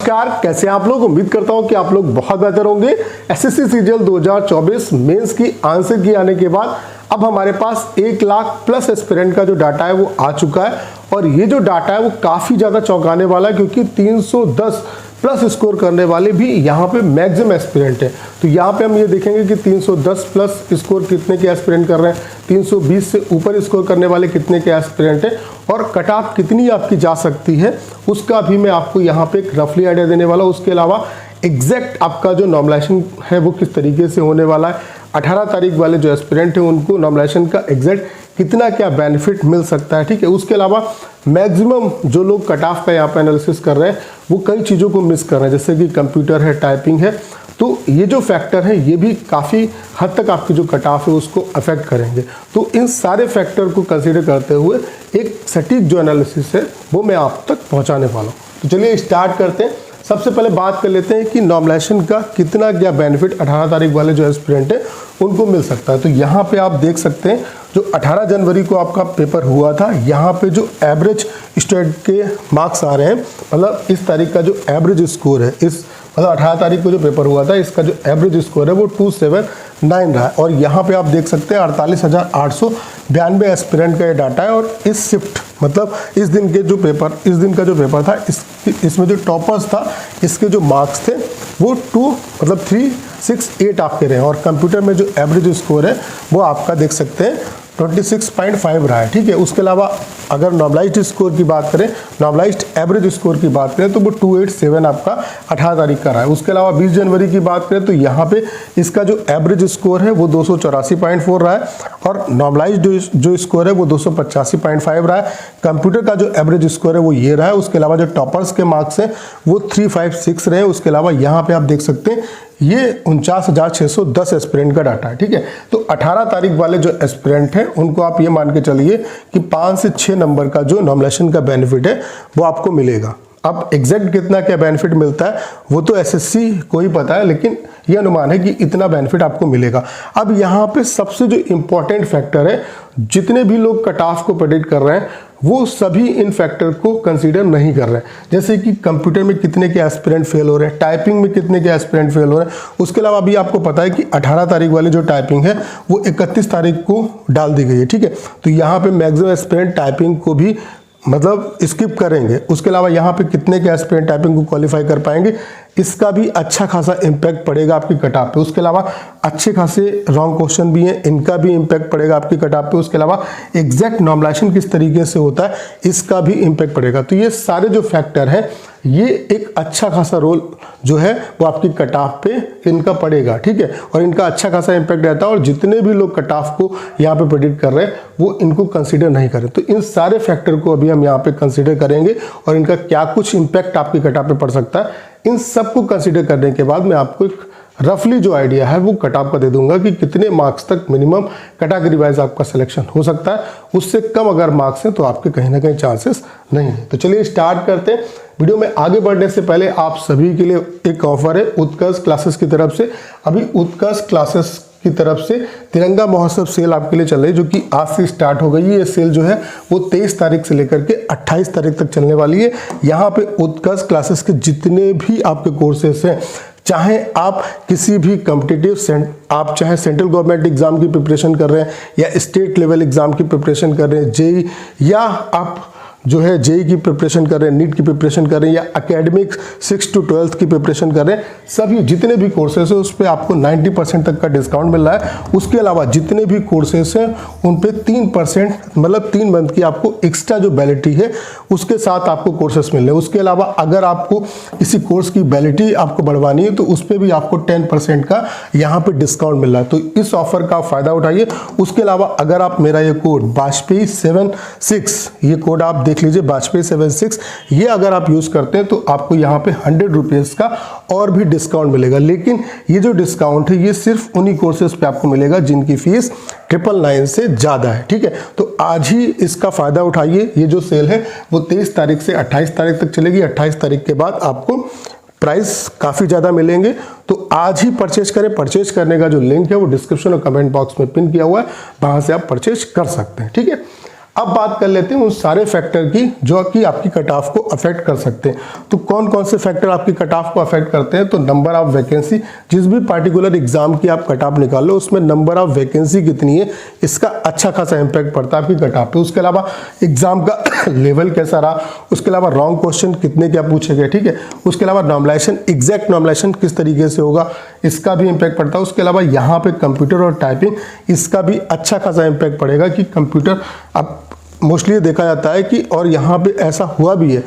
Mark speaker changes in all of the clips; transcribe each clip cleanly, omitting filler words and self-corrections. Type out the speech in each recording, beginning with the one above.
Speaker 1: नमस्कार, कैसे हैं आप लोग। उम्मीद करता हूं कि आप लोग बहुत बेहतर होंगे। एसएससी सीजीएल 2024 मेंस की आंसर की आने के बाद अब हमारे पास 1 लाख प्लस एस्पिरेंट का जो डाटा है वो आ चुका है और ये जो डाटा है वो काफ़ी ज़्यादा चौंकाने वाला है क्योंकि 310 प्लस स्कोर करने वाले भी यहाँ पे मैक्सिमम एस्पिरेंट है। तो यहाँ पे हम ये देखेंगे कि 310 प्लस स्कोर कितने के एस्पिरेंट कर रहे हैं, 320 से ऊपर स्कोर करने वाले कितने के एस्पिरेंट हैं और कट ऑफ कितनी आपकी जा सकती है उसका भी मैं आपको यहाँ पे एक रफली आइडिया देने वाला हूँ। उसके अलावा एग्जैक्ट आपका जो नॉर्मलाइजेशन है वो किस तरीके से होने वाला है, 18 तारीख वाले जो एस्पिरेंट हैं उनको नॉर्मलाइजेशन का एग्जैक्ट कितना क्या बेनिफिट मिल सकता है, ठीक है। उसके अलावा मैक्सिमम जो लोग कट ऑफ का यहाँ पे एनालिसिस कर रहे हैं वो कई चीज़ों को मिस कर रहे हैं, जैसे कि कंप्यूटर है, टाइपिंग है। तो ये जो फैक्टर है ये भी काफ़ी हद तक आपकी जो कट ऑफ है उसको अफेक्ट करेंगे। तो इन सारे फैक्टर को कंसीडर करते हुए एक सटीक जो एनालिसिस है वो मैं आप तक पहुँचाने वाला हूँ। तो चलिए स्टार्ट करते हैं। सबसे पहले बात कर लेते हैं कि नॉर्मलाइजेशन का कितना क्या बेनिफिट 18 तारीख वाले जो एस्पिरेंट है उनको मिल सकता है। तो यहाँ पे आप देख सकते हैं जो 18 जनवरी को आपका पेपर हुआ था, यहाँ पे जो एवरेज स्टूडेंट के मार्क्स आ रहे हैं, मतलब इस तारीख का जो एवरेज स्कोर है, इस मतलब 18 तारीख को जो पेपर हुआ था इसका जो एवरेज स्कोर है वो 279 रहा है। और यहाँ पे आप देख सकते हैं 48,892 एस्पिरेंट का ये डाटा है। और इस शिफ्ट मतलब इस दिन का जो पेपर था इसमें जो टॉपर्स था इसके जो मार्क्स थे वो 368 आपके रहे। और कंप्यूटर में जो एवरेज स्कोर है वो आपका देख सकते हैं 26.5 रहा है, ठीक है। उसके अलावा अगर नॉर्मलाइज्ड स्कोर की बात करें, नॉर्मलाइज्ड एवरेज स्कोर की बात करें तो वो 287 आपका 18 तारीख का रहा है। उसके अलावा 20 जनवरी की बात करें तो यहाँ पे इसका जो एवरेज स्कोर है वो 284.4 रहा है और नॉर्मलाइज्ड जो स्कोर है वो 285.5 रहा है। कंप्यूटर का जो एवरेज स्कोर है वो ये रहा है। उसके अलावा जो टॉपर्स के मार्क्स हैं वो 356 रहे। उसके अलावा यहाँ पे आप देख सकते हैं ये 49,610 एस्पिरेंट का डाटा है, ठीक है। तो 18 तारीख वाले जो एस्पिरेंट हैं उनको आप ये मान के चलिए कि 5 से 6 नंबर का जो नॉर्मलाइजेशन का बेनिफिट है वो आपको मिलेगा। अब एग्जैक्ट कितना क्या बेनिफिट मिलता है वो तो एसएससी को ही पता है, लेकिन ये अनुमान है कि इतना बेनिफिट आपको मिलेगा। अब यहाँ पे सबसे जो इम्पोर्टेंट फैक्टर है, जितने भी लोग कट ऑफ को प्रेडिक्ट कर रहे हैं वो सभी इन फैक्टर को कंसीडर नहीं कर रहे हैं। जैसे कि कंप्यूटर में कितने के एस्पिरेंट फेल हो रहे हैं, टाइपिंग में कितने के एस्पिरेंट फेल हो रहे हैं। उसके अलावा अभी आपको पता है कि 18 तारीख वाली जो टाइपिंग है वो 31 तारीख को डाल दी गई है, ठीक है। तो यहाँ पे मैक्सिमम एस्पिरेंट टाइपिंग को भी मतलब स्किप करेंगे। उसके अलावा यहाँ पे कितने के एस्पिरेंट टाइपिंग को क्वालिफाई कर पाएंगे, इसका भी अच्छा खासा इम्पैक्ट पड़ेगा आपकी कट ऑफ पे। उसके अलावा अच्छे खासे रॉन्ग क्वेश्चन भी हैं, इनका भी इम्पैक्ट पड़ेगा आपकी कट ऑफ पे। उसके अलावा एग्जैक्ट नॉर्मलाइजेशन किस तरीके से होता है इसका भी इम्पैक्ट पड़ेगा। तो ये सारे जो फैक्टर हैं ये एक अच्छा खासा रोल जो है वो आपकी कट ऑफ पे इनका पड़ेगा, ठीक है। और इनका अच्छा खासा इम्पैक्ट रहता है और जितने भी लोग कट ऑफ को यहाँ पे प्रेडिक्ट कर रहे हैं वो इनको कंसीडर नहीं करें। तो इन सारे फैक्टर को अभी हम यहाँ पे कंसीडर करेंगे और इनका क्या कुछ इम्पैक्ट आपकी कट ऑफ पे पड़ सकता है, इन सब को कंसीडर करने के बाद मैं आपको एक रफली जो आइडिया है वो कट ऑफ का दे दूंगा कि कितने मार्क्स तक मिनिमम कैटेगरी वाइज आपका सिलेक्शन हो सकता है। उससे कम अगर मार्क्स हैं तो आपके कहीं ना कहीं चांसेस नहीं है। तो चलिए स्टार्ट करते हैं। वीडियो में आगे बढ़ने से पहले आप सभी के लिए एक ऑफर है उत्कर्ष क्लासेस की तरफ से। अभी उत्कर्ष क्लासेस की तरफ से तिरंगा महोत्सव सेल आपके लिए चल रही है जो कि आज से स्टार्ट हो गई है। ये सेल जो है वो 23 तारीख से लेकर के 28 तारीख तक चलने वाली है। यहाँ पे उत्कर्ष क्लासेस के जितने भी आपके कोर्सेस हैं, चाहे आप किसी भी कॉम्पिटिटिव आप चाहे सेंट्रल गवर्नमेंट एग्जाम की प्रिपरेशन कर रहे हैं या स्टेट लेवल एग्जाम की प्रिपरेशन कर रहे हैं, जेई, या आप जो है जेई की प्रिपरेशन कर रहे हैं, नीट की प्रिपरेशन कर रहे हैं या एकेडमिक 6 to 12 की प्रिपरेशन कर रहे हैं, सभी जितने भी कोर्सेस हैं उस पर आपको 90% तक का डिस्काउंट मिल रहा है। उसके अलावा जितने भी कोर्सेस हैं उन पे 3% मतलब 3 मंथ की आपको एक्स्ट्रा जो वैलिडिटी है उसके साथ आपको कोर्सेस मिल रहे हैं। उसके अलावा अगर आपको किसी कोर्स की वैलिडिटी आपको बढ़वानी है तो उस पर भी आपको 10% का यहाँ पे डिस्काउंट मिल रहा है। तो इस ऑफर का फ़ायदा उठाइए। उसके अलावा अगर आप मेरा ये कोड वाजपेयी 76, ये कोड आप देख लीजिए वाजपेयी 76, ये अगर आप यूज करते हैं तो आपको यहाँ पे 100 रुपीज़ का और भी डिस्काउंट मिलेगा। लेकिन ये जो डिस्काउंट है ये सिर्फ उन्हीं कोर्सेज पे आपको मिलेगा जिनकी फीस 999 से ज़्यादा है, ठीक है। तो आज ही इसका फ़ायदा उठाइए। ये जो सेल है वो 23 तारीख से 28 तारीख तक चलेगी। 28 तारीख के बाद आपको प्राइस काफ़ी ज़्यादा मिलेंगे। तो आज ही परचेज करें। परचेज करने का जो लिंक है वो डिस्क्रिप्शन और कमेंट बॉक्स में पिन किया हुआ है, वहाँ से आप परचेज कर सकते हैं, ठीक है। अब बात कर लेते हैं उन सारे फैक्टर की जो कि आपकी कट ऑफ को अफेक्ट कर सकते हैं। तो कौन कौन से फैक्टर आपकी कट ऑफ को अफेक्ट करते हैं? तो नंबर ऑफ वैकेंसी, जिस भी पार्टिकुलर एग्जाम की आप कट ऑफ निकाल लो उसमें नंबर ऑफ वैकेंसी कितनी है इसका अच्छा खासा इंपैक्ट पड़ता है आपकी कट ऑफ पे। उसके अलावा एग्जाम का लेवल कैसा रहा, उसके अलावा रॉन्ग क्वेश्चन कितने क्या पूछे गए, ठीक है, उसके अलावा नॉर्मलाइजेशन, एग्जैक्ट नॉर्मलाइजेशन किस तरीके से होगा इसका भी इंपैक्ट पड़ता है। उसके अलावा यहाँ पे कंप्यूटर और टाइपिंग इसका भी अच्छा खासा इंपैक्ट पड़ेगा कि कंप्यूटर अब मोस्टली ये देखा जाता है कि, और यहाँ पे ऐसा हुआ भी है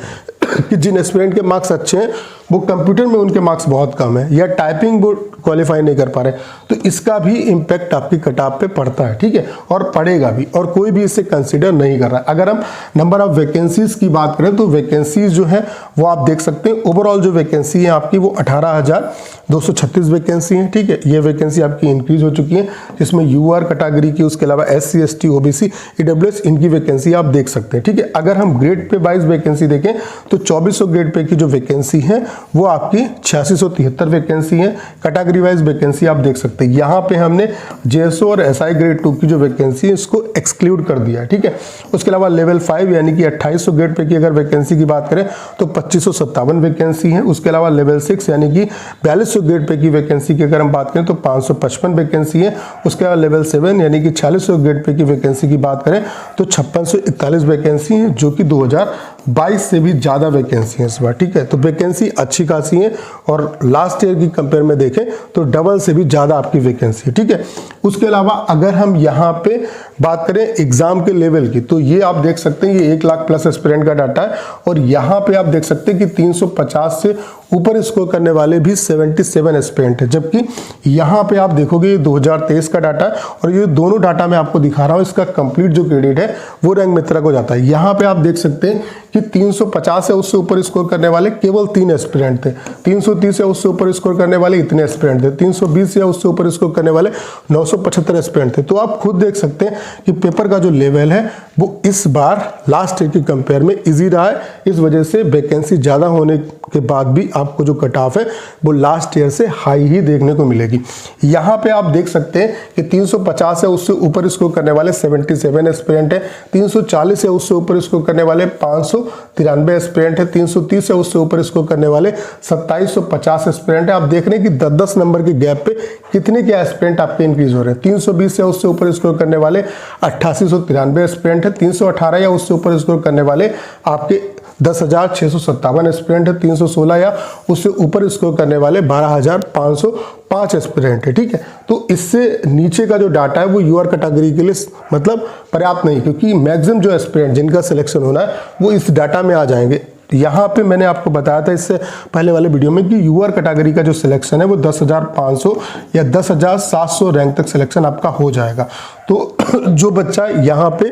Speaker 1: कि जिन एस्पिरेंट के मार्क्स अच्छे हैं वो कंप्यूटर में उनके मार्क्स बहुत कम है या टाइपिंग वो क्वालिफाई नहीं कर पा रहे, तो इसका भी इम्पैक्ट आपकी कट ऑफ पे पड़ता है, ठीक है, और पड़ेगा भी, और कोई भी इसे कंसीडर नहीं कर रहा है। अगर हम नंबर ऑफ वैकेंसीज की बात करें तो वैकेंसीज जो है वो आप देख सकते हैं ओवरऑल जो वैकेंसी है आपकी वो 18,236 वैकेंसी है, ठीक है। ये वैकेंसी आपकी इंक्रीज हो चुकी है जिसमें यूआर कैटेगरी की, उसके अलावा SC ST OBC EWS इनकी वैकेंसी आप देख सकते हैं, ठीक है। अगर हम ग्रेड पे वाइज वैकेंसी देखें तो 2400 ग्रेड पे की जो वैकेंसी है वो आपकी 8673 वैकेंसी है। कैटेगरी वाइज वैकेंसी आप देख सकते हैं। यहाँ पे हमने JSO और SI ग्रेड 2 की जो वैकेंसी है इसको एक्सक्लूड कर दिया है, ठीक है। उसके अलावा लेवल 5 यानी कि 2800 ग्रेड पे की अगर वैकेंसी की बात करें तो 2557 वैकेंसी है। उसके अलावा लेवल 6 यानी कि 4200 ग्रेड पे की वैकेंसी की अगर हम बात करें तो 555 वैकेंसी है। उसके अलावा लेवल 7 यानी कि 4600 ग्रेड पे की वैकेंसी की बात करें तो 5641 वैकेंसी है, जो कि 2022 से भी ज़्यादा वैकेंसी है इस बार, ठीक है। तो वैकेंसी अच्छी खासी है और लास्ट ईयर की कंपेयर में देखें तो डबल से भी ज़्यादा आपकी वैकेंसी है, ठीक है। उसके अलावा अगर हम यहाँ पे बात करें एग्जाम के लेवल की तो ये आप देख सकते हैं ये 1 लाख प्लस एस्पिरेंट का डाटा है, और यहाँ पे आप देख सकते हैं कि 350 से ऊपर स्कोर करने वाले भी 77 एस्पिरेंट है, जबकि यहाँ पे आप देखोगे ये 2023 का डाटा है, और ये दोनों डाटा मैं आपको दिखा रहा हूँ इसका कंप्लीट जो क्रेडिट है वो रैंक मित्रा को जाता है। यहाँ पे आप देख सकते हैं कि 350 या उससे ऊपर स्कोर करने वाले केवल 3 एस्पिरेंट थे, 330 या उससे ऊपर स्कोर करने वाले इतने एस्पिरेंट थे, 320 या उससे ऊपर स्कोर करने वाले 975 एस्पिरेंट थे। तो आप खुद देख सकते हैं कि पेपर का जो लेवल है वो इस बार लास्ट ईयर की कंपेयर में इजी रहा है। इस वजह से वैकेंसी ज़्यादा होने के बाद भी आपको जो कट ऑफ है वो लास्ट ईयर से हाई ही देखने को मिलेगी। यहाँ पे आप देख सकते हैं कि 350 या उससे ऊपर स्कोर करने वाले 77 एस्पिरेंट है, 340 या उससे ऊपर स्कोर करने वाले 593 एस्पिरेंट है, 330 या उससे ऊपर स्कोर करने वाले 2750 एस्पिरेंट है। आप देख रहे हैं कि 10-10 नंबर के गैप पे कितने क्या एस्पिरेंट आपके इंक्रीज हो रहे हैं। 320 या उससे ऊपर स्कोर करने वाले 8893 एस्पिरेंट है, 318 या उससे ऊपर स्कोर करने वाले आपके 10,657 एस्पिरेंट है, 316 या उससे ऊपर स्कोर करने वाले 12,505 एस्पिरेंट है, ठीक है। तो इससे नीचे का जो डाटा है वो यूआर कैटेगरी के लिए मतलब पर्याप्त नहीं, क्योंकि मैक्सिमम जो एस्पिरेंट जिनका सिलेक्शन होना है वो इस डाटा में आ जाएंगे। यहाँ पे मैंने आपको बताया था इससे पहले वाले वीडियो में कि यूआर कैटेगरी का जो सिलेक्शन है वो 10,500 या 10,700 रैंक तक सिलेक्शन आपका हो जाएगा। तो जो बच्चा यहाँ पे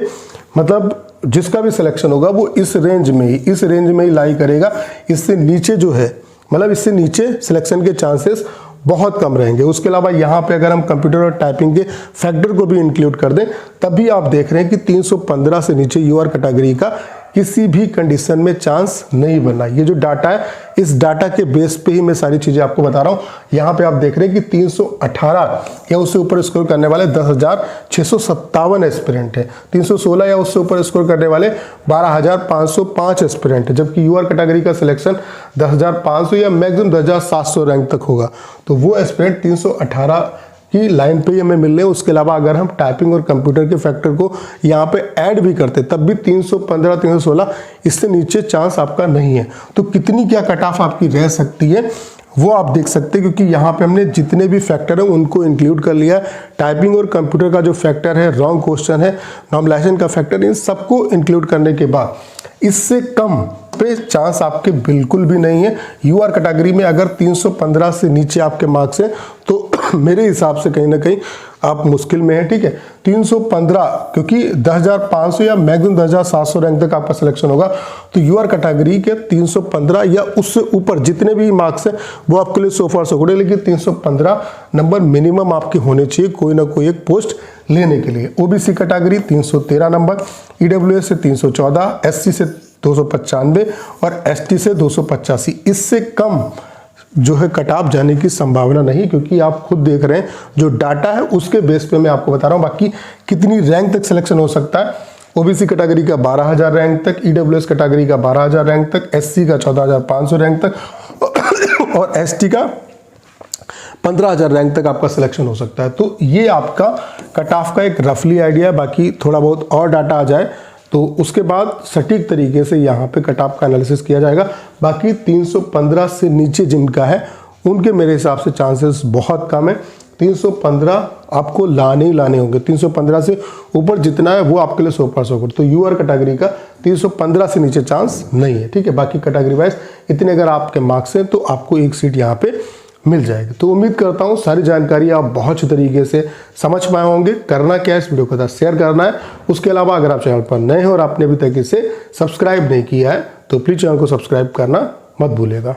Speaker 1: मतलब जिसका भी सिलेक्शन होगा वो इस रेंज में ही लाई करेगा। इससे नीचे जो है मतलब इससे नीचे सिलेक्शन के चांसेस बहुत कम रहेंगे। उसके अलावा यहाँ पे अगर हम कंप्यूटर और टाइपिंग के फैक्टर को भी इंक्लूड कर दें तभी आप देख रहे हैं कि 315 से नीचे यूआर कैटेगरी का किसी भी कंडीशन में चांस नहीं बनना। ये जो डाटा है इस डाटा के बेस पे ही मैं सारी चीज़ें आपको बता रहा हूँ। यहाँ पे आप देख रहे हैं कि 318 या उससे ऊपर स्कोर करने वाले 10,657 एस्पिरेंट है, 316 या उससे ऊपर स्कोर करने वाले 12,505 एस्पिरेंट है, जबकि यूआर कैटेगरी का सिलेक्शन 10,500 या मैक्सिमम 10,700 रैंक तक होगा। तो वो एस्पिरेंट 318 की लाइन पे ही हमें मिल रहे हैं। उसके अलावा अगर हम टाइपिंग और कंप्यूटर के फैक्टर को यहाँ पे ऐड भी करते तब भी 315 316 इससे नीचे चांस आपका नहीं है। तो कितनी क्या कट ऑफ आपकी रह सकती है वो आप देख सकते हैं, क्योंकि यहाँ पे हमने जितने भी फैक्टर हैं उनको इंक्लूड कर लिया है। टाइपिंग और कंप्यूटर का जो फैक्टर है, रॉन्ग क्वेश्चन है, नॉर्मलाइजेशन का फैक्टर, इन सबको इंक्लूड करने के बाद इससे कम पे चांस आपके बिल्कुल भी नहीं है। यूआर कैटेगरी में अगर 315 से नीचे आपके मार्क्स हैं तो मेरे हिसाब से कहीं ना कहीं आप मुश्किल में हैं, ठीक है। 315 क्योंकि 10,500 या मैक्सिमम 10,700 रैंक तक आपका सिलेक्शन होगा, तो यूआर कैटेगरी के 315 या उससे ऊपर जितने भी मार्क्स हैं वो आपके लिए सोफार से गुड है, लेकिन 315 नंबर मिनिमम आपके होने चाहिए कोई ना कोई एक पोस्ट लेने के लिए। ओबीसी कैटेगरी 313 नंबर, ईडब्ल्यूएस से 314, एससी से 295 और एसटी से 285। इससे कम जो है कट ऑफ जाने की संभावना नहीं, क्योंकि आप खुद देख रहे हैं जो डाटा है उसके बेस पे मैं आपको बता रहा हूं। बाकी कितनी रैंक तक सिलेक्शन हो सकता है ओबीसी कैटेगरी का 12,000 रैंक तक, ईडब्ल्यूएस कैटेगरी का 12,000 रैंक तक, एससी का 14,500 रैंक तक और एसटी का 15,000 रैंक तक आपका सिलेक्शन हो सकता है। तो ये आपका कट ऑफ का एक रफली आइडिया है, बाकी थोड़ा बहुत और डाटा आ जाए तो उसके बाद सटीक तरीके से यहाँ पे कट ऑफ का एनालिसिस किया जाएगा। बाकी 315 से नीचे जिनका है उनके मेरे हिसाब से चांसेस बहुत कम है। 315 आपको लाने ही लाने होंगे, 315 से ऊपर जितना है वो आपके लिए 100% गुड। तो यूआर कैटेगरी का 315 से नीचे चांस नहीं है, ठीक है। बाकी कैटेगरी वाइज इतने अगर आपके मार्क्स हैं तो आपको एक सीट यहाँ पे मिल जाएगी। तो उम्मीद करता हूँ सारी जानकारी आप बहुत अच्छे तरीके से समझ पाए होंगे। करना क्या है, इस वीडियो को साथ शेयर करना है। उसके अलावा अगर आप चैनल पर नए हो और आपने अभी तक इसे सब्सक्राइब नहीं किया है तो प्लीज़ चैनल को सब्सक्राइब करना मत भूलिएगा।